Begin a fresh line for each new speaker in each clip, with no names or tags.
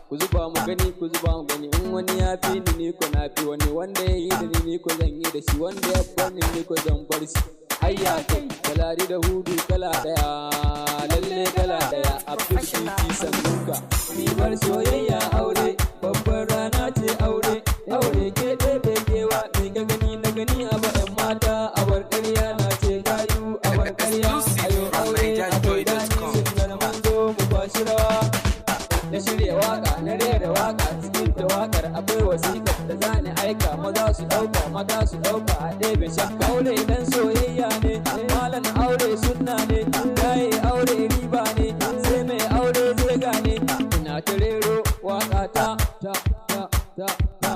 ku zuba mu gani ku zuba mu gani in wani ya fi ni ko na fi wani wanda ya yi da ni ko zan yi da shi wanda ya bar ni ko zan bar shi hayya kai kalari da hudu kala daya lalle kala daya abdul kifi sanduka ribar soyayya aure babbar rana ce aure ke ɗebe kewa mai ka gani na gani a ba'yan mata a bar ƙarya na ce gayu a bar ƙarya ayo aure akwai dani sun manzo mu bashi rawa na shirya waka na rera waka cikin ta wakar akwai wasiƙar da za ni aika maza su ɗauka mata su ɗauka a ɗebe shakka aure idan soyayya ne malan aure sunna ne yayi aure riba ne sai mai aure zai gane ina ta rero waka ta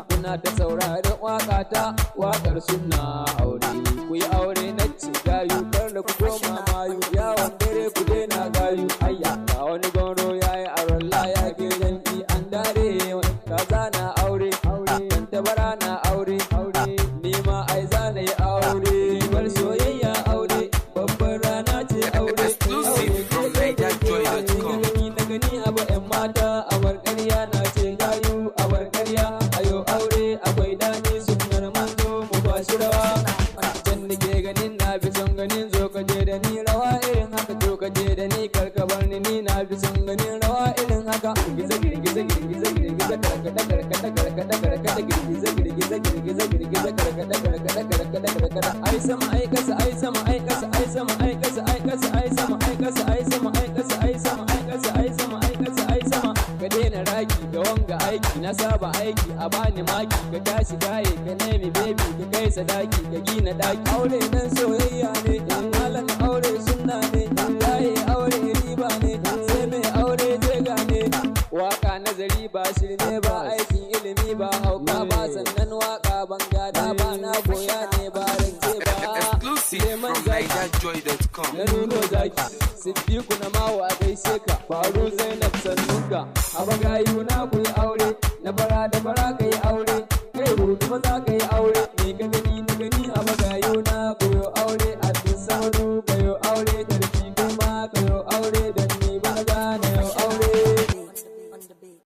kuna ta sauraron waka ta wakar sunna aure ku yi aure na ce gayu kar da ku koma mayu yawon dare ku daina gayu ayya ga wani goro yayi aron laya ke zanki an dare kaza na aure dan tabara na aure ni ma ai zana yi aure bar soyayya aure babbar rana ce aure na gani abu yan mata a bar ƙarya na ce gayu a bar ƙarya ayo aure akwai dani sunnar manzo mu bashi rawa can nake ganin na fi son ganin zo ka je da ni rawa irin haka to ka je da ni karka bar ni na fi son ganin rawa irin haka girgiza karkada girgiza ai sama ai kasa ai sama ai kasa ai sama ai kasa ai kasa ai sama ai kasa ai sama ai kasa ai sama ai kasa ai sama ai kasa ai sama ka daina raki da wanga aiki na saba aiki a bani maki ka tashi gaye ka nemi baby ka kai sadaki ka gina daki aure dan soyayya ne malan aure sunna ne yayi aure riba ne sai mai aure zai gane waka nazari ba shirme ba aikin ilimi ba hauka ba sannan waka ban gada ba na goya ne ba rance ba Suleiman Zaki na nuno zaki Siddiku na mawa gaishe ka faru Zainab sannunka a bagayu na kuyi aure na bara da bara kai aure kai hudu maza